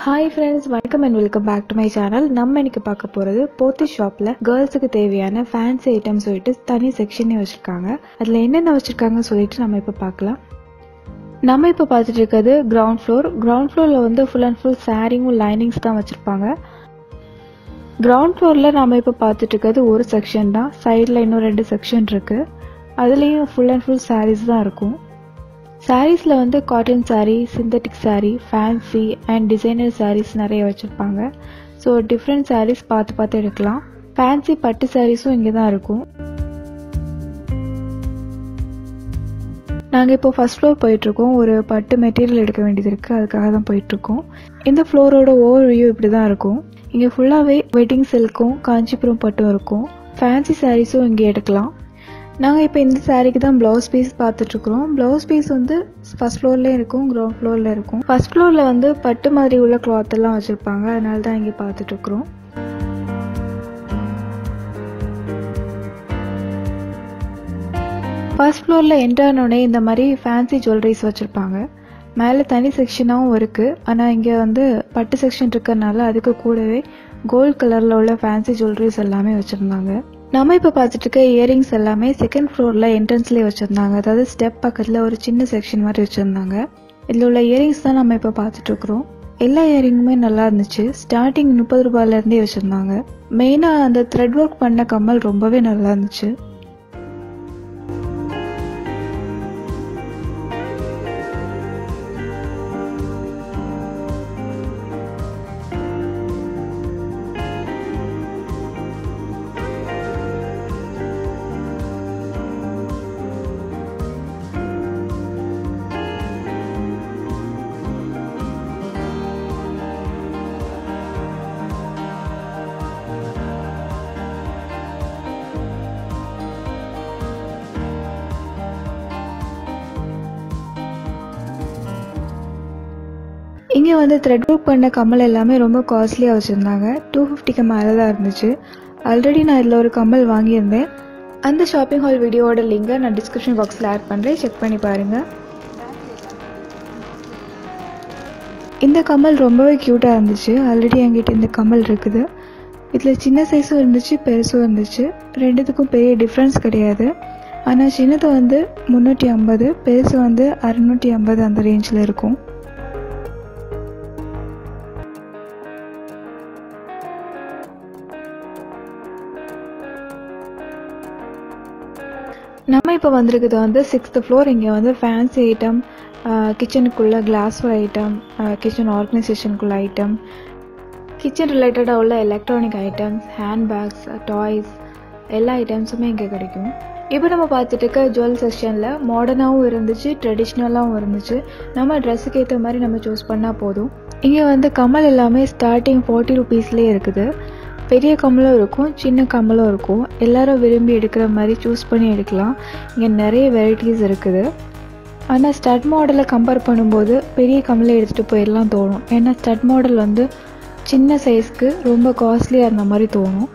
Hi friends, வணக்கம் and welcome back to my channel. நம்ம இன்னைக்கு பார்க்க போகிறது போத்தி ஷாப்பில் கேர்ள்ஸுக்கு தேவையான ஃபேன்சி ஐட்டம் சொல்லிட்டு தனி செக்ஷனே வச்சுருக்காங்க. அதில் என்னென்ன வச்சுருக்காங்கன்னு சொல்லிட்டு நம்ம இப்போ பார்க்கலாம். நம்ம இப்போ பார்த்துட்டு இருக்கிறது கிரவுண்ட் ஃப்ளோரில் வந்து ஃபுல் அண்ட் ஃபுல் சாரீவும் லைனிங்ஸ் தான் வச்சுருப்பாங்க. கிரவுண்ட் ஃப்ளோரில் நம்ம இப்போ பார்த்துட்டு இருக்கிறது ஒரு செக்ஷன் தான். சைடில் இன்னும் 2 செக்ஷன் இருக்குது. அதுலேயும் ஃபுல் அண்ட் ஃபுல் சாரீஸ் தான் இருக்கும். சாரீஸில் வந்து cotton sari, synthetic sari, fancy and designer saris நிறைய வச்சுருப்பாங்க. ஸோ டிஃப்ரெண்ட் சாரீஸ் பார்த்து எடுக்கலாம். ஃபேன்சி பட்டு சாரீஸும் இங்கே தான் இருக்கும். நாங்கள் இப்போ ஃபர்ஸ்ட் ஃப்ளோர் போயிட்டுருக்கோம். ஒரு பட்டு மெட்டீரியல் எடுக்க வேண்டியது இருக்குது, அதுக்காக தான் போயிட்டுருக்கோம். இந்த ஃப்ளோரோட ஓவர் வியூ இப்படி தான் இருக்கும். இங்கே ஃபுல்லாகவே வெட்டிங் சில்க்கும் காஞ்சிபுரம் பட்டும் இருக்கும். ஃபேன்சி சாரீஸும் இங்கே எடுக்கலாம். நாங்கள் இப்போ இந்த சாரீக்கு தான் ப்ளவுஸ் பீஸ் பார்த்துட்ருக்குறோம். ப்ளவுஸ் பீஸ் வந்து ஃபர்ஸ்ட் ஃப்ளோர்லேயே இருக்கும், கிரவுண்ட் ஃப்ளோரில் இருக்கும். ஃபர்ஸ்ட் ஃப்ளோரில் வந்து பட்டு மாதிரி உள்ள கிளாத் எல்லாம் வச்சுருப்பாங்க, அதனால தான் இங்கே பார்த்துட்ருக்குறோம். ஃபர்ஸ்ட் ஃப்ளோரில் என்ட்ரானோடனே இந்த மாதிரி ஃபேன்சி ஜுவல்லரிஸ் வச்சுருப்பாங்க. மேலே தனி செக்ஷனாகவும் இருக்குது. ஆனால் இங்கே வந்து பட்டு செக்ஷன் இருக்கிறதுனால அதுக்கு கூடவே கோல்ட் கலரில் உள்ள ஃபேன்சி ஜுவல்லரிஸ் எல்லாமே வச்சுருந்தாங்க. நம்ம இப்போ பார்த்துட்டு இருக்க இயரிங்ஸ் எல்லாமே செகண்ட் ஃப்ளோரில் என்ட்ரன்ஸ்லேயே வச்சுருந்தாங்க. அதாவது ஸ்டெப் பக்கத்தில் ஒரு சின்ன செக்ஷன் மாதிரி வச்சுருந்தாங்க. இதில் உள்ள இயரிங்ஸ் தான் நம்ம இப்போ பார்த்துட்ருக்குறோம். எல்லா இயரிங்குமே நல்லா இருந்துச்சு. ஸ்டார்டிங் 30 ரூபாயிலேருந்தே வச்சுருந்தாங்க. மெயினாக அந்த த்ரெட் ஒர்க் பண்ண கம்மல் ரொம்பவே நல்லா இருந்துச்சு. இங்கே வந்து த்ரெட் ஒர்க் பண்ண கம்மல் எல்லாமே ரொம்ப காஸ்ட்லியாக வச்சுருந்தாங்க. 250க்கு மேலே தான் இருந்துச்சு. ஆல்ரெடி நான் இதில் ஒரு கம்மல் வாங்கியிருந்தேன். அந்த ஷாப்பிங் ஹால் வீடியோவோட லிங்கை நான் டிஸ்கிரிப்ஷன் பாக்ஸில் ஆட் பண்ணுறேன், செக் பண்ணி பாருங்கள். இந்த கம்மல் ரொம்பவே க்யூட்டாக இருந்துச்சு. ஆல்ரெடி என்கிட்ட இந்த கம்மல் இருக்குது. இதில் சின்ன சைஸும் இருந்துச்சு, பெருசும் இருந்துச்சு. ரெண்டுத்துக்கும் பெரிய டிஃப்ரென்ஸ் கிடையாது. ஆனால் சின்னது வந்து 350, பெருசு வந்து 650 அந்த ரேஞ்சில் இருக்கும். நம்ம இப்போ வந்திருக்குது வந்து 6th ஃப்ளோர். இங்கே வந்து ஃபேன்சி ஐட்டம், கிச்சனுக்குள்ள கிளாஸ்வேர் ஐட்டம், கிச்சன் ஆர்கனைசேஷனுக்குள்ள ஐட்டம், கிச்சன் ரிலேட்டடாக உள்ள எலக்ட்ரானிக் ஐட்டம்ஸ், ஹேண்ட்பேக்ஸ், டாய்ஸ் எல்லா ஐட்டம்ஸுமே இங்கே கிடைக்கும். இப்போ நம்ம பார்த்துட்டு இருக்க ஜுவல் செக்ஷனில் மாடர்னாகவும் இருந்துச்சு, ட்ரெடிஷ்னலாகவும் இருந்துச்சு. நம்ம ட்ரெஸ்ஸுக்கு ஏற்ற மாதிரி நம்ம சூஸ் பண்ணால் போதும். இங்கே வந்து கம்மல் எல்லாமே ஸ்டார்டிங் 40 ரூபீஸ்லேயே இருக்குது. பெரிய கம்மலும் இருக்கும், சின்ன கம்மலும் இருக்கும். எல்லாரும் விரும்பி எடுக்கிற மாதிரி சூஸ் பண்ணி எடுக்கலாம். இங்கே நிறைய வெரைட்டிஸ் இருக்குது. ஆனால் ஸ்டட் மாடலை கம்பேர் பண்ணும்போது பெரிய கம்மலை எடுத்துகிட்டு போயிடலாம் தோணும். ஏன்னா ஸ்டட் மாடல் வந்து சின்ன சைஸ்க்கு ரொம்ப காஸ்ட்லியாக இருந்த மாதிரி தோணும்.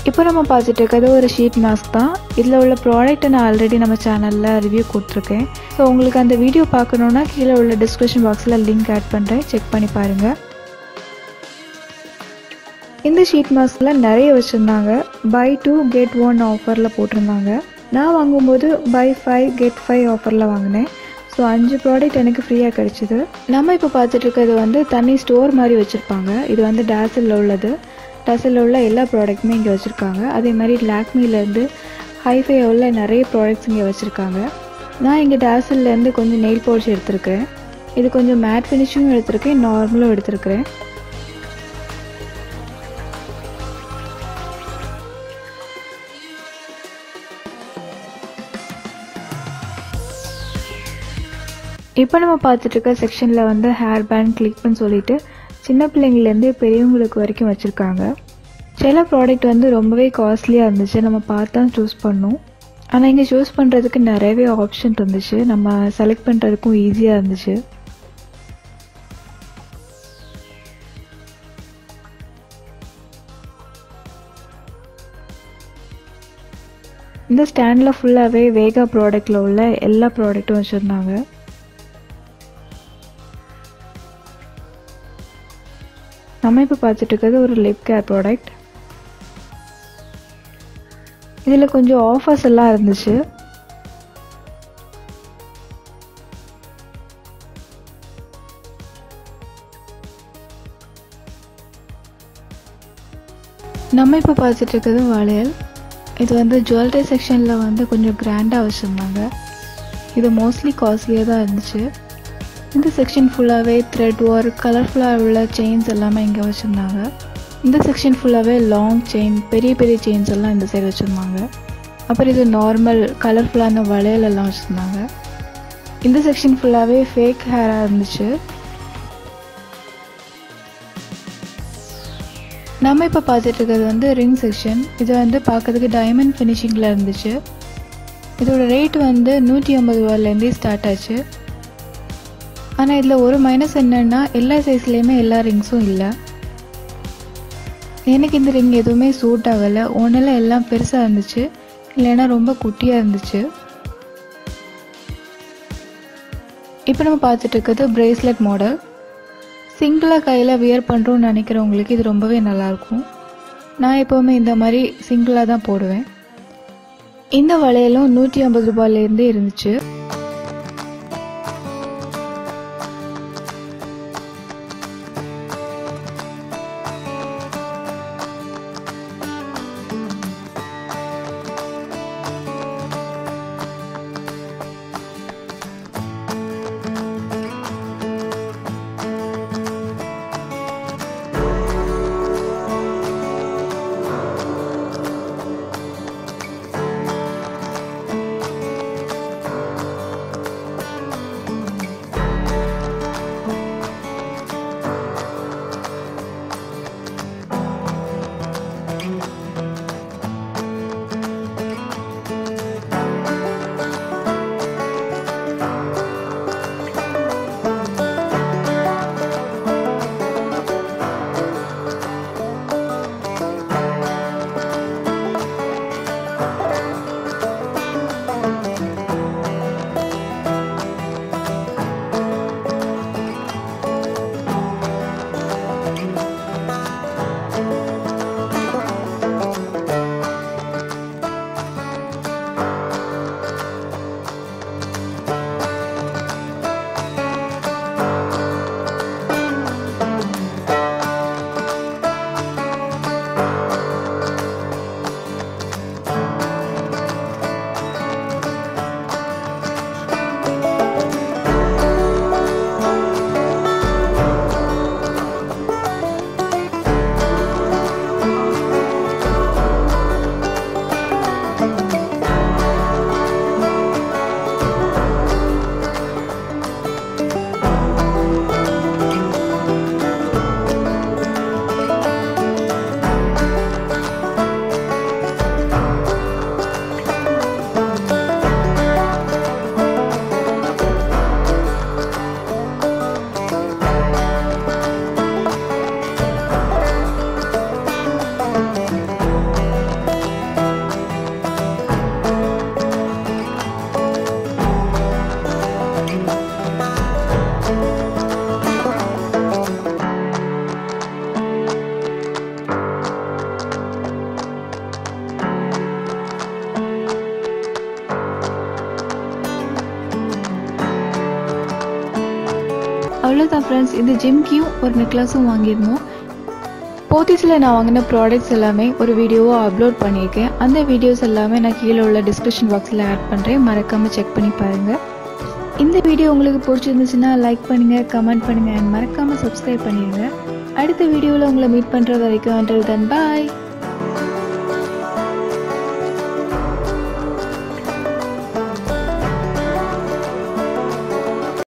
இப்போ நம்ம பார்த்துட்டு இருக்கிறது ஒரு ஷீட் மாஸ்க் தான். இதில் உள்ள ப்ராடக்ட்டை நான் ஆல்ரெடி நம்ம சேனலில் ரிவ்யூ கொடுத்துருக்கேன். ஸோ உங்களுக்கு அந்த வீடியோ பார்க்கணுன்னா கீழே உள்ள டிஸ்கிரிப்ஷன் பாக்ஸில் லிங்க் ஆட் பண்ணுறேன், செக் பண்ணி பாருங்கள். இந்த ஷீட் மாஸ்கில் நிறைய வச்சுருந்தாங்க. பை 2 get 1 ஆஃபரில் போட்டிருந்தாங்க. நான் வாங்கும்போது பை 5 get 5 ஆஃபரில் வாங்கினேன். ஸோ 5 ப்ராடக்ட் எனக்கு ஃப்ரீயாக கிடச்சிது. நம்ம இப்போ பார்த்துட்டு இருக்கிறது வந்து தனி ஸ்டோர் மாதிரி வச்சுருப்பாங்க. இது வந்து டாசிலில் உள்ளது. டாசிலில் உள்ள எல்லா ப்ராடக்ட்டுமே இங்கே வச்சுருக்காங்க. அதே மாதிரி லாக்மிலேருந்து ஹைஃபை உள்ள நிறைய ப்ராடக்ட்ஸ் இங்கே வச்சுருக்காங்க. நான் இங்கே டாசில்லேருந்து கொஞ்சம் நெயில் பாலிஷ் எடுத்திருக்கிறேன். இது கொஞ்சம் மேட் ஃபினிஷிங்கும் எடுத்திருக்கேன், நார்மலும் எடுத்திருக்கிறேன். இப்போ நம்ம பார்த்துட்டு இருக்க செக்ஷனில் வந்து ஹேர் பேண்ட், கிளிப்னு சொல்லிட்டு சின்ன பிள்ளைங்கள்லேருந்து பெரியவங்களுக்கு வரைக்கும் வச்சுருக்காங்க. சில ப்ராடக்ட் வந்து ரொம்பவே காஸ்ட்லியாக இருந்துச்சு, நம்ம பார்த்து தான் சூஸ் பண்ணோம். ஆனால் இங்கே சூஸ் பண்ணுறதுக்கு நிறையவே ஆப்ஷன் இருந்துச்சு, நம்ம செலக்ட் பண்ணுறதுக்கும் ஈஸியாக இருந்துச்சு. இந்த ஸ்டாண்டில் ஃபுல்லாகவே வேகா ப்ராடக்டில் உள்ள எல்லா ப்ராடக்ட்டும் வச்சுருந்தாங்க. நம்ம இப்போ பார்த்துட்டு இருக்கிறது ஒரு லிப் கேர் ப்ராடக்ட். இதில் கொஞ்சம் ஆஃபர்ஸ் எல்லாம் இருந்துச்சு. நம்ம இப்போ பார்த்துட்டு இருக்கிறது வளையல். இது வந்து ஜுவல்லரி செக்ஷனில் வந்து கொஞ்சம் கிராண்டாக வச்சுருந்தாங்க. இது மோஸ்ட்லி காஸ்ட்லியாக தான் இருந்துச்சு. இந்த செக்ஷன் ஃபுல்லாகவே த்ரெட் ஒர்க், கலர்ஃபுல்லாக உள்ள செயின்ஸ் எல்லாமே இங்கே வச்சுருந்தாங்க. இந்த செக்ஷன் ஃபுல்லாகவே லாங் செயின், பெரிய பெரிய செயின்ஸ் எல்லாம் இந்த சைடு வச்சுருந்தாங்க. அப்புறம் இது நார்மல் கலர்ஃபுல்லான வளையல் எல்லாம் வச்சுருந்தாங்க. இந்த செக்ஷன் ஃபுல்லாகவே ஃபேக் ஹேராக இருந்துச்சு. நம்ம இப்போ பார்த்துட்டு இருக்கிறது வந்து ரிங் செக்ஷன். இது வந்து பார்க்கறதுக்கு டைமண்ட் ஃபினிஷிங்கில் இருந்துச்சு. இதோட ரேட் வந்து 150 ரூபாயிலேருந்தே ஸ்டார்ட் ஆச்சு. ஆனால் இதில் ஒரு மைனஸ் என்னென்னா எல்லா சைஸ்லேயுமே எல்லா ரிங்ஸும் இல்லை. எனக்கு இந்த ரிங் எதுவுமே சூட் ஆகலை. ஒன்றில் எல்லாம் பெருசாக இருந்துச்சு, இல்லைன்னா ரொம்ப குட்டியாக இருந்துச்சு. இப்போ நம்ம பார்த்துட்டு இருக்கிறது பிரேஸ்லெட் மாடல். சிங்கிளாக கையில் வியர் பண்ணுறோன்னு நினைக்கிறவங்களுக்கு இது ரொம்பவே நல்லாயிருக்கும். நான் எப்போவுமே இந்த மாதிரி சிங்கிளாக தான் போடுவேன். இந்த வளையலும் 150 ரூபாயிலேருந்தே இருந்துச்சு. அவ்வளோதான் ஃப்ரெண்ட்ஸ். இந்த ஜிம்கியும் ஒரு நெக்லஸும் வாங்கியிருந்தோம். போத்தீஸில் நான் வாங்கின ப்ராடக்ட்ஸ் எல்லாமே ஒரு வீடியோவாக அப்லோட் பண்ணியிருக்கேன். அந்த வீடியோஸ் எல்லாமே நான் கீழே உள்ள டிஸ்கிரிப்ஷன் பாக்ஸில் ஆட் பண்ணுறேன். மறக்காமல் செக் பண்ணி பாருங்கள். இந்த வீடியோ உங்களுக்கு பிடிச்சிருந்துச்சுன்னா லைக் பண்ணுங்கள், கமெண்ட் பண்ணுங்கள் அண்ட் மறக்காமல் சப்ஸ்கிரைப் பண்ணிடுங்க. அடுத்த வீடியோவில் உங்களை மீட் பண்ணுற வரைக்கும் until then bye.